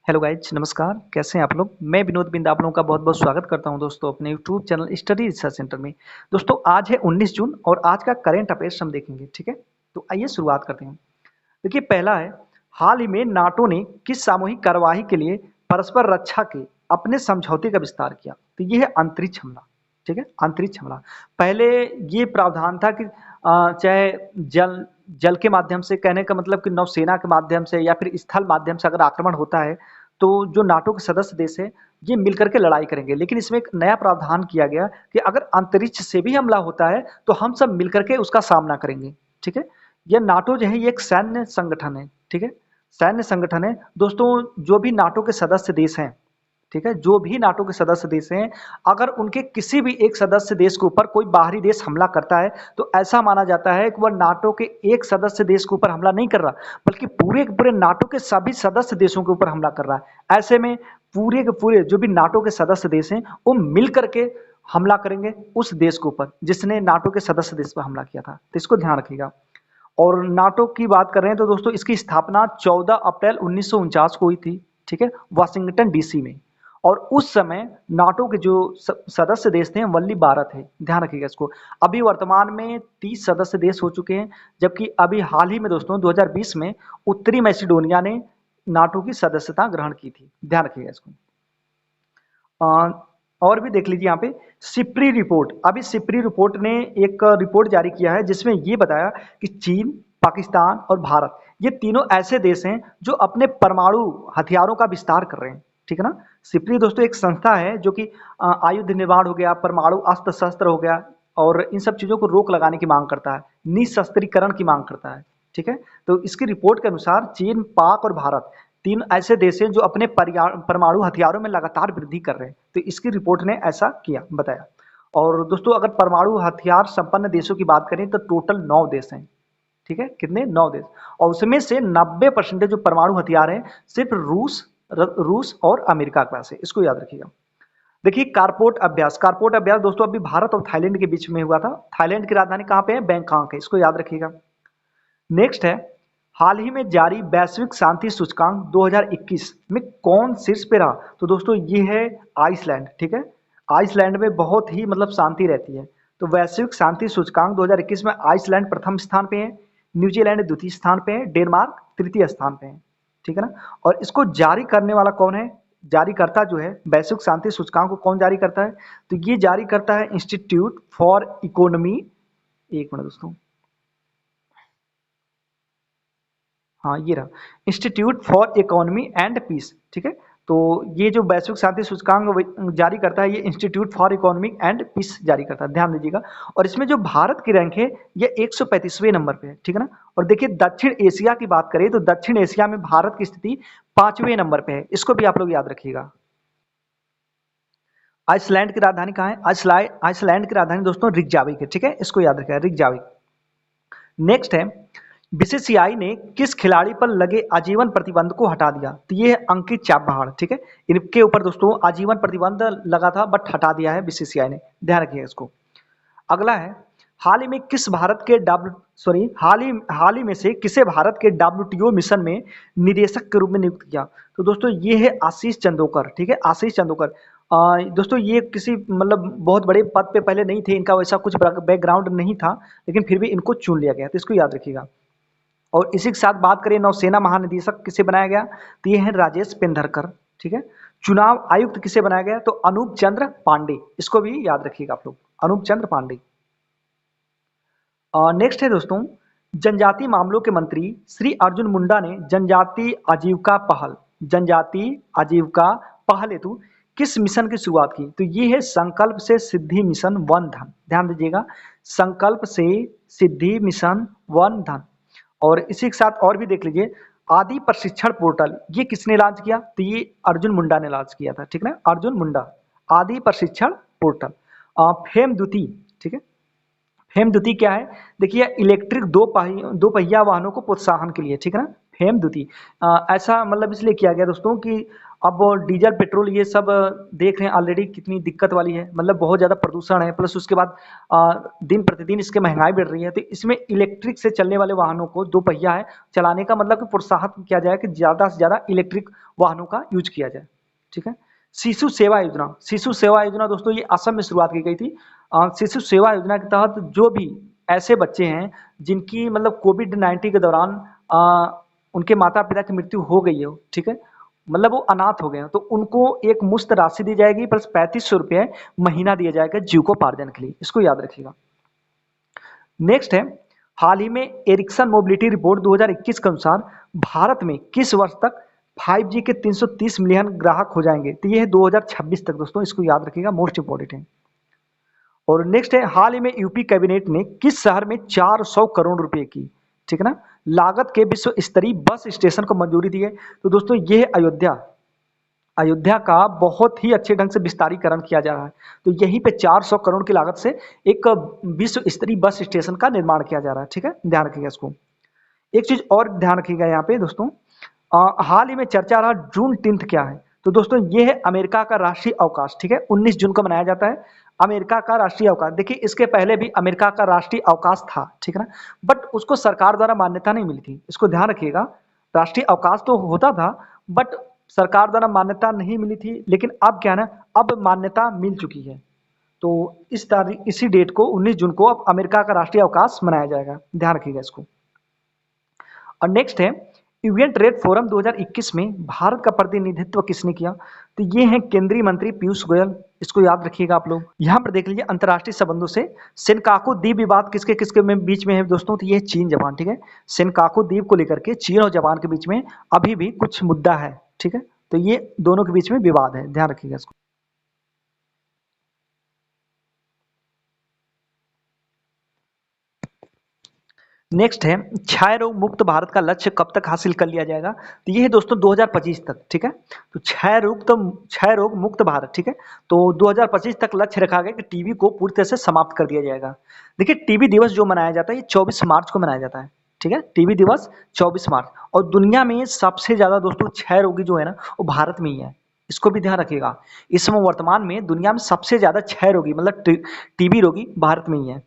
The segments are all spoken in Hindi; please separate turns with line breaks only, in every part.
हेलो गाइज, नमस्कार। कैसे हैं आप लोग? मैं विनोद बिंद आप लोगों का बहुत बहुत स्वागत करता हूं दोस्तों अपने YouTube channel study research centre में। दोस्तों आज है 19 जून और आज का करंट अफेयर्स हम देखेंगे। ठीक है, तो आइए शुरुआत करते हैं। देखिए, पहला है, हाल ही में नाटो ने किस सामूहिक कार्यवाही के लिए परस्पर रक्षा के अपने समझौते का विस्तार किया? तो ये है अंतरिक्ष हमला। ठीक है, अंतरिक्ष हमला। पहले ये प्रावधान था कि चाहे जल जल के माध्यम से, कहने का मतलब कि नौसेना के माध्यम से या फिर स्थल माध्यम से अगर आक्रमण होता है तो जो नाटो के सदस्य देश है ये मिलकर के लड़ाई करेंगे। लेकिन इसमें एक नया प्रावधान किया गया कि अगर अंतरिक्ष से भी हमला होता है तो हम सब मिलकर के उसका सामना करेंगे। ठीक है, यह नाटो जो है ये एक सैन्य संगठन है। ठीक है, सैन्य संगठन है दोस्तों। जो भी नाटो के सदस्य देश हैं, ठीक है, जो भी नाटो के सदस्य देश हैं, अगर उनके किसी भी एक सदस्य देश के ऊपर कोई बाहरी देश हमला करता है तो ऐसा माना जाता है कि वह नाटो के एक सदस्य देश के ऊपर हमला नहीं कर रहा, बल्कि पूरे के पूरे नाटो के सभी सदस्य देशों के ऊपर हमला कर रहा है। ऐसे में पूरे के पूरे जो भी नाटो के सदस्य देश हैं वो मिल करके हमला करेंगे उस देश के ऊपर जिसने नाटो के सदस्य देश पर हमला किया था। तो इसको ध्यान रखिएगा। और नाटो की बात कर रहे हैं तो दोस्तों इसकी स्थापना 14 अप्रैल 1949 को हुई थी। ठीक है, वाशिंगटन डीसी में। और उस समय नाटो के जो सदस्य देश थे वनली 12 थे। ध्यान रखिएगा इसको। अभी वर्तमान में 30 सदस्य देश हो चुके हैं, जबकि अभी हाल ही में दोस्तों 2020 में उत्तरी मैसिडोनिया ने नाटो की सदस्यता ग्रहण की थी। ध्यान रखिएगा इसको। और भी देख लीजिए यहाँ पे सिप्री रिपोर्ट। अभी सिप्री रिपोर्ट ने एक रिपोर्ट जारी किया है जिसमें ये बताया कि चीन, पाकिस्तान और भारत ये तीनों ऐसे देश हैं जो अपने परमाणु हथियारों का विस्तार कर रहे हैं। ठीक है ना। सिप्री दोस्तों एक संस्था है जो कि आयुध निर्माण हो गया, परमाणु अस्त्र शस्त्र हो गया और इन सब चीजों को रोक लगाने की मांग करता है, निशस्त्रीकरण की मांग करता है। ठीक है, तो इसकी रिपोर्ट के अनुसार चीन, पाक और भारत तीन ऐसे देश हैं जो अपने परमाणु हथियारों में लगातार वृद्धि कर रहे हैं। तो इसकी रिपोर्ट ने ऐसा किया, बताया। और दोस्तों अगर परमाणु हथियार संपन्न देशों की बात करें तो टोटल 9 देश हैं। ठीक है, कितने? 9 देश। और उसमें से 90% जो परमाणु हथियार हैं सिर्फ रूस और अमेरिका के पास है। इसको याद रखिएगा। देखिए, कारपोट अभ्यास। कारपोट अभ्यास दोस्तों अभी भारत और थाईलैंड के बीच में हुआ था। थाईलैंड की राजधानी कहाँ पे है? बैंकॉक है। इसको याद रखिएगा। नेक्स्ट है, हाल ही में जारी वैश्विक शांति सूचकांक 2021 में कौन शीर्ष पे रहा? तो दोस्तों ये है आइसलैंड। ठीक है, आइसलैंड में बहुत ही मतलब शांति रहती है। तो वैश्विक शांति सूचकांक 2021 में आइसलैंड प्रथम स्थान पे है, न्यूजीलैंड द्वितीय स्थान पे है, डेनमार्क तृतीय स्थान पे है। ठीक है ना। और इसको जारी करने वाला कौन है? जारीकर्ता जो है वैश्विक शांति सूचकांक को कौन जारी करता है? तो ये जारी करता है इंस्टीट्यूट फॉर इकोनॉमी। एक मिनट दोस्तों, हाँ ये रहा, institute for economy and peace. ठीक है, तो ये जो वैश्विक शांति सूचकांक जारी करता है ये institute for economic and peace जारी करता है। ध्यान दीजिएगा। और इसमें जो भारत की रैंक है ये 135वें नंबर पे है। ठीक है ना। और देखिए दक्षिण एशिया की बात करें तो दक्षिण एशिया में भारत की स्थिति 5वें नंबर पे है। इसको भी आप लोग याद रखिएगा। आइसलैंड की राजधानी कहाँ है? आइसलैंड की राजधानी दोस्तों रिकजाविक है। ठीक है, इसको याद रखिएगा, रिकजाविक। नेक्स्ट है, बीसीसीआई ने किस खिलाड़ी पर लगे आजीवन प्रतिबंध को हटा दिया? तो ये है अंकित चाबहार। ठीक है, इनके ऊपर दोस्तों आजीवन प्रतिबंध लगा था बट हटा दिया है बीसीसीआई ने। ध्यान रखिएगा इसको। अगला है, हाल ही में किस भारत के हाल ही में से किसे भारत के डब्ल्यूटीओ मिशन में निदेशक के रूप में नियुक्त किया? तो दोस्तों ये है आशीष चंदोकर। ठीक है, आशीष चंदोकर। दोस्तों ये किसी मतलब बहुत बड़े पद पे पहले नहीं थे, इनका वैसा कुछ बैकग्राउंड नहीं था, लेकिन फिर भी इनको चुन लिया गया। तो इसको याद रखिएगा। और इसी के साथ बात करें नौसेना महानिदेशक किसे बनाया गया? तो ये है राजेश पेंधरकर। ठीक है। चुनाव आयुक्त किसे बनाया गया? तो अनूप चंद्र पांडे। इसको भी याद रखिएगा आप लोग, अनूप चंद्र पांडे। नेक्स्ट है दोस्तों, जनजातीय मामलों के मंत्री श्री अर्जुन मुंडा ने जनजातीय आजीविका पहल हेतु किस मिशन की शुरुआत की? तो ये है संकल्प से सिद्धि मिशन वन धन। ध्यान दीजिएगा, संकल्प से सिद्धि मिशन वन धन। और इसी के साथ और भी देख लीजिए, आदि प्रशिक्षण पोर्टल ये किसने लॉन्च किया? तो ये अर्जुन मुंडा ने लॉन्च किया था। ठीक है ना, अर्जुन मुंडा। आदि प्रशिक्षण पोर्टल। फेमद्युति। ठीक है, हेमद्युति क्या है? देखिए इलेक्ट्रिक दो पहिया वाहनों को प्रोत्साहन के लिए। ठीक है ना, हेमद्युति। ऐसा मतलब इसलिए किया गया दोस्तों कि अब डीजल पेट्रोल ये सब देख रहे हैं ऑलरेडी कितनी दिक्कत वाली है, मतलब बहुत ज़्यादा प्रदूषण है, प्लस उसके बाद दिन प्रतिदिन इसकी महंगाई बढ़ रही है, तो इसमें इलेक्ट्रिक से चलने वाले वाहनों को, दो पहिया है, चलाने का मतलब कि प्रोत्साहित किया जाए कि ज़्यादा से ज़्यादा इलेक्ट्रिक वाहनों का यूज किया जाए। ठीक है। शिशु सेवा योजना दोस्तों ये असम में शुरुआत की गई थी। शिशु सेवा योजना के तहत जो भी ऐसे बच्चे हैं जिनकी मतलब कोविड-19 के दौरान उनके माता-पिता की मृत्यु हो गई हो, ठीक है? मतलब वो अनाथ हो गए हैं, तो उनको एक मुश्त राशि दी जाएगी प्लस 3500 रुपए महीना दिया जाएगा जीविकोपार्जन के लिए, इसको याद रखिएगा। नेक्स्ट है, हाल ही में एरिक्सन मोबिलिटी रिपोर्ट 2021 के अनुसार भारत में किस वर्ष तक 5G के 330 मिलियन ग्राहक हो जाएंगे? तो ये है 2026 तक दोस्तों, इसको याद रखिएगा, मोस्ट इंपॉर्टेंट है। और नेक्स्ट है, हाल ही में यूपी कैबिनेट ने किस शहर में 400 करोड़ रुपए की, ठीक है ना, लागत के विश्व स्तरीय बस स्टेशन को मंजूरी दी है? तो दोस्तों ये है अयोध्या। अयोध्या का बहुत ही अच्छे ढंग से विस्तारीकरण किया जा रहा है, तो यहीं पे 400 करोड़ की लागत से एक विश्व स्तरीय बस स्टेशन का निर्माण किया जा रहा है। ठीक है, ध्यान रखिएगा इसको। एक चीज और ध्यान रखिएगा यहाँ पे दोस्तों, हाल ही में चर्चा रहा जून 10 क्या है? तो दोस्तों ये है अमेरिका का राष्ट्रीय अवकाश। ठीक है, 19 जून को मनाया जाता है अमेरिका का राष्ट्रीय अवकाश। देखिए इसके पहले भी अमेरिका का राष्ट्रीय अवकाश था, ठीक है ना, बट उसको सरकार द्वारा मान्यता नहीं मिली थी, इसको ध्यान रखिएगा। राष्ट्रीय अवकाश तो होता था बट सरकार द्वारा मान्यता नहीं मिली थी, लेकिन अब क्या है ना, अब मान्यता मिल चुकी है। तो इस तारीख इसी डेट को 19 जून को अब अमेरिका का राष्ट्रीय अवकाश मनाया जाएगा, ध्यान रखिएगा इसको। और नेक्स्ट है, यूएन ट्रेड फोरम 2021 में भारत का प्रतिनिधित्व किसने किया? तो ये है केंद्रीय मंत्री पीयूष गोयल, इसको याद रखिएगा आप लोग। यहाँ पर देख लीजिए अंतर्राष्ट्रीय संबंधों से सेनकाकू द्वीप विवाद किसके किसके में बीच में है दोस्तों? तो ये है चीन जापान। ठीक है, सेनकाकू द्वीप को लेकर के चीन और जापान के बीच में अभी भी कुछ मुद्दा है। ठीक है, तो ये दोनों के बीच में विवाद है, ध्यान रखिएगा इसको। नेक्स्ट है, क्षय रोग मुक्त भारत का लक्ष्य कब तक हासिल कर लिया जाएगा? तो ये है दोस्तों 2025 तक। ठीक है, तो क्षय रोग मुक्त भारत, ठीक है, तो 2025 तक लक्ष्य रखा गया कि टीबी को पूरी तरह से समाप्त कर दिया जाएगा। देखिए टीबी दिवस जो मनाया जाता है ये 24 मार्च को मनाया जाता है। ठीक है, टीबी दिवस 24 मार्च। और दुनिया में सबसे ज्यादा दोस्तों क्षय रोगी जो है ना वो भारत में ही है, इसको भी ध्यान रखिएगा। इस समय वर्तमान में दुनिया में सबसे ज्यादा क्षय रोगी मतलब टीबी रोगी भारत में ही है।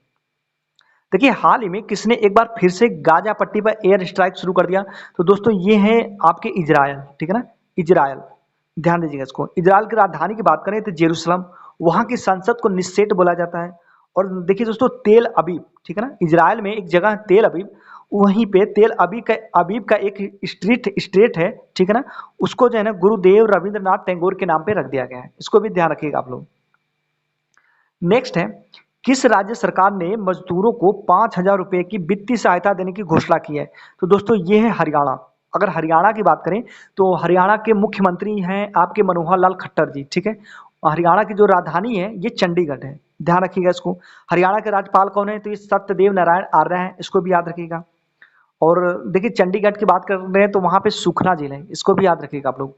देखिए हाल ही में किसने एक बार फिर से गाजा पट्टी पर एयर स्ट्राइक शुरू कर दिया? तो दोस्तों ये है आपके इजराइल। ठीक है ना, इजराइल, ध्यान दीजिएगा इसको। इजराइल की राजधानी की बात करें तो जेरूसलम, वहां की संसद को निस्सेट बोला जाता है। और देखिए दोस्तों तेल अबीब, ठीक है ना, इजराइल में एक जगह है तेल अबीब, वहीं पे तेल अबीब का एक स्ट्रेट है, ठीक है ना, उसको जो है ना गुरुदेव रविंद्रनाथ टैगोर के नाम पे रख दिया गया है, इसको भी ध्यान रखिएगा आप लोग। नेक्स्ट है, किस राज्य सरकार ने मजदूरों को 5,000 रुपए की वित्तीय सहायता देने की घोषणा की है? तो दोस्तों ये है हरियाणा। अगर हरियाणा की बात करें तो हरियाणा के मुख्यमंत्री हैं आपके मनोहर लाल खट्टर जी। ठीक है, हरियाणा की जो राजधानी है ये चंडीगढ़ है, ध्यान रखिएगा इसको। हरियाणा के राज्यपाल कौन है? तो ये सत्यदेव नारायण आर्य हैं, इसको भी याद रखिएगा। और देखिए चंडीगढ़ की बात कर रहे हैं तो वहां पे सुखना झील है, इसको भी याद रखिएगा आप लोग।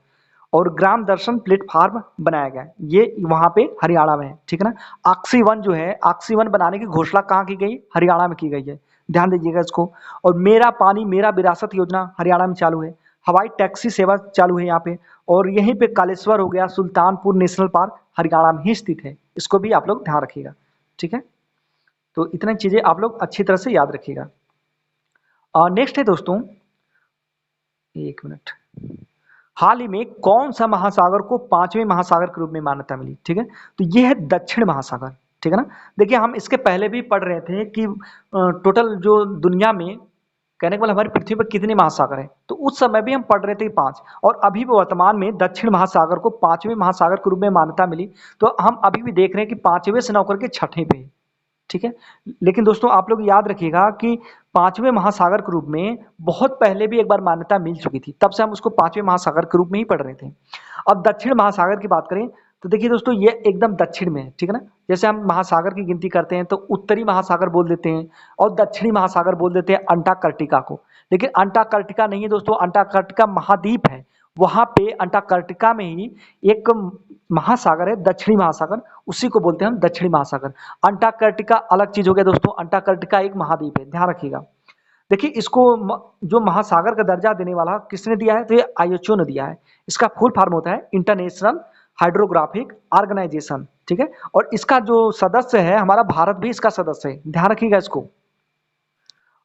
और ग्राम दर्शन प्लेटफार्म बनाया गया है, ये वहां पे हरियाणा में है। ठीक है ना, ऑक्सी-1 जो है, ऑक्सी-1 बनाने की घोषणा कहाँ की गई? हरियाणा में की गई है, ध्यान दीजिएगा इसको। और मेरा पानी मेरा विरासत योजना हरियाणा में चालू है। हवाई टैक्सी सेवा चालू है यहाँ पे। और यहीं पे कालेश्वर हो गया, सुल्तानपुर नेशनल पार्क हरियाणा में ही स्थित है, इसको भी आप लोग ध्यान रखिएगा। ठीक है, तो इतनी चीजें आप लोग अच्छी तरह से याद रखिएगा। नेक्स्ट है दोस्तों, एक मिनट, हाल ही में कौन सा महासागर को पांचवें महासागर के रूप में मान्यता मिली? ठीक है, तो ये है दक्षिण महासागर। ठीक है ना, देखिए हम इसके पहले भी पढ़ रहे थे कि टोटल जो दुनिया में, कहने का मतलब हमारी पृथ्वी पर कितने महासागर हैं, तो उस समय भी हम पढ़ रहे थे 5, और अभी भी वर्तमान में दक्षिण महासागर को पांचवें महासागर के रूप में मान्यता मिली। तो हम अभी भी देख रहे हैं कि पांचवें से नौकर के छठे पे है। ठीक है, लेकिन दोस्तों आप लोग याद रखिएगा कि पांचवें महासागर के रूप में बहुत पहले भी एक बार मान्यता मिल चुकी थी, तब से हम उसको पांचवें महासागर के रूप में ही पढ़ रहे थे। अब दक्षिण महासागर की बात करें तो देखिए दोस्तों ये एकदम दक्षिण में है। ठीक है ना, जैसे हम महासागर की गिनती करते हैं तो उत्तरी महासागर बोल देते हैं और दक्षिणी महासागर बोल देते हैं अंटार्कटिका को, लेकिन अंटार्कटिका नहीं है दोस्तों, अंटार्कटिका महाद्वीप है। वहां पे अंटार्कटिका में ही एक महासागर है दक्षिणी महासागर, उसी को बोलते हैं हम दक्षिणी महासागर। अंटार्कटिका अलग चीज हो गया दोस्तों, अंटार्कटिका एक महाद्वीप है, ध्यान रखिएगा। देखिए इसको जो महासागर का दर्जा देने वाला किसने दिया है, तो ये आईएचओ ने दिया है। इसका फुल फॉर्म होता है इंटरनेशनल हाइड्रोग्राफिक ऑर्गेनाइजेशन, ठीक है। और इसका जो सदस्य है, हमारा भारत भी इसका सदस्य है, ध्यान रखिएगा इसको।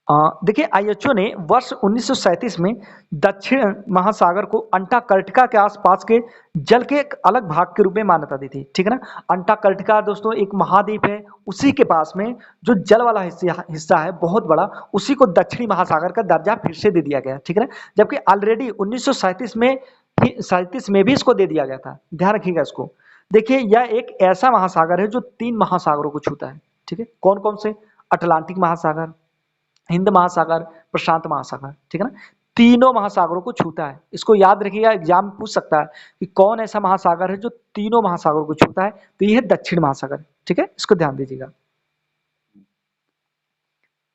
देखिए आईएचओ ने वर्ष 1937 में दक्षिण महासागर को अंटार्कटिका के आसपास के जल के एक अलग भाग के रूप में मान्यता दी थी, ठीक है ना। अंटार्कटिका दोस्तों एक महाद्वीप है, उसी के पास में जो जल वाला हिस्सा है बहुत बड़ा, उसी को दक्षिणी महासागर का दर्जा फिर से दे दिया गया, ठीक है ना। जबकि ऑलरेडी 1937 में 37 में भी इसको दे दिया गया था, ध्यान रखिएगा इसको। देखिए यह एक ऐसा महासागर है जो 3 महासागरों को छूता है, ठीक है। कौन कौन से? अटलांटिक महासागर, हिंद महासागर, प्रशांत महासागर, ठीक है ना। तीनों महासागरों को छूता है। इसको याद रखिएगा, एग्जाम पूछ सकता है कि कौन ऐसा महासागर है जो तीनों महासागरों को छूता है, तो यह है दक्षिण महासागर, ठीक है। इसको ध्यान दीजिएगा।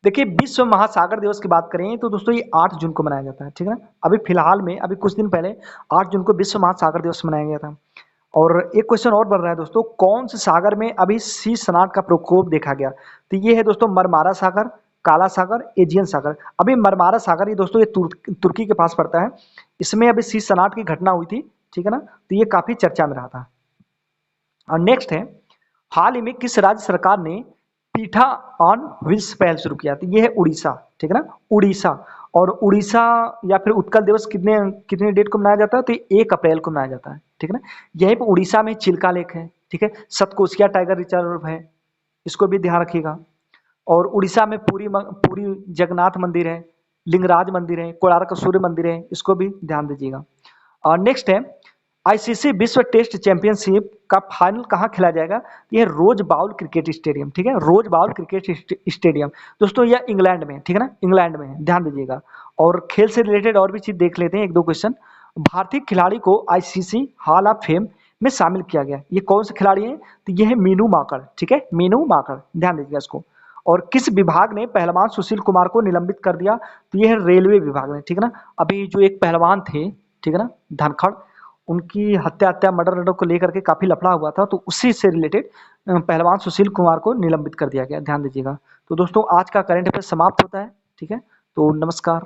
देखिए विश्व महासागर दिवस की बात करें तो दोस्तों ये 8 जून को मनाया जाता है, ठीक है ना। अभी फिलहाल में अभी कुछ दिन पहले 8 जून को विश्व महासागर दिवस मनाया गया था। और एक क्वेश्चन और बढ़ रहा है दोस्तों, कौन से सागर में अभी सी सनाट का प्रकोप देखा गया, तो ये है दोस्तों मरमारा सागर, काला सागर, एजियन सागर। अभी मरमारा सागर ये दोस्तों ये तुर्की के पास पड़ता है, इसमें अभी सी सनाट की घटना हुई थी, ठीक है ना। तो ये काफी चर्चा में रहा था। और नेक्स्ट है, हाल ही में किस राज्य सरकार ने पीठा ऑन व्हील्स पहल शुरू किया, तो ये है उड़ीसा, ठीक है ना, उड़ीसा। और उड़ीसा या फिर उत्कल दिवस कितने कितने डेट को मनाया जाता है, तो 1 अप्रैल को मनाया जाता है, ठीक है ना। यहीं पर उड़ीसा में चिल्का लेक है, ठीक है, सतकोसिया टाइगर रिजर्व है, इसको भी ध्यान रखिएगा। और उड़ीसा में पूरी जगन्नाथ मंदिर है, लिंगराज मंदिर है, कोणार्क सूर्य मंदिर है, इसको भी ध्यान दीजिएगा। और नेक्स्ट है, आईसीसी विश्व टेस्ट चैंपियनशिप का फाइनल कहाँ खेला जाएगा, यह रोज बाउल क्रिकेट स्टेडियम, ठीक है, रोज बाउल क्रिकेट स्टेडियम। दोस्तों यह इंग्लैंड में, ठीक है ना, इंग्लैंड में है, ध्यान दीजिएगा। और खेल से रिलेटेड और भी चीज देख लेते हैं, 1-2 क्वेश्चन। भारतीय खिलाड़ी को आईसीसी हॉल ऑफ फेम में शामिल किया गया, ये कौन से खिलाड़ी हैं, तो ये है मीनू माकड़, ठीक है, मीनू माकड़, ध्यान दीजिएगा इसको। और किस विभाग ने पहलवान सुशील कुमार को निलंबित कर दिया, तो ये है रेलवे विभाग ने, ठीक है ना। अभी जो एक पहलवान थे, ठीक है ना, धनखड़, उनकी हत्या मर्डर को लेकर के काफी लफड़ा हुआ था, तो उसी से रिलेटेड पहलवान सुशील कुमार को निलंबित कर दिया गया, ध्यान दीजिएगा। तो दोस्तों आज का करंट अफेयर समाप्त होता है, ठीक है। तो नमस्कार।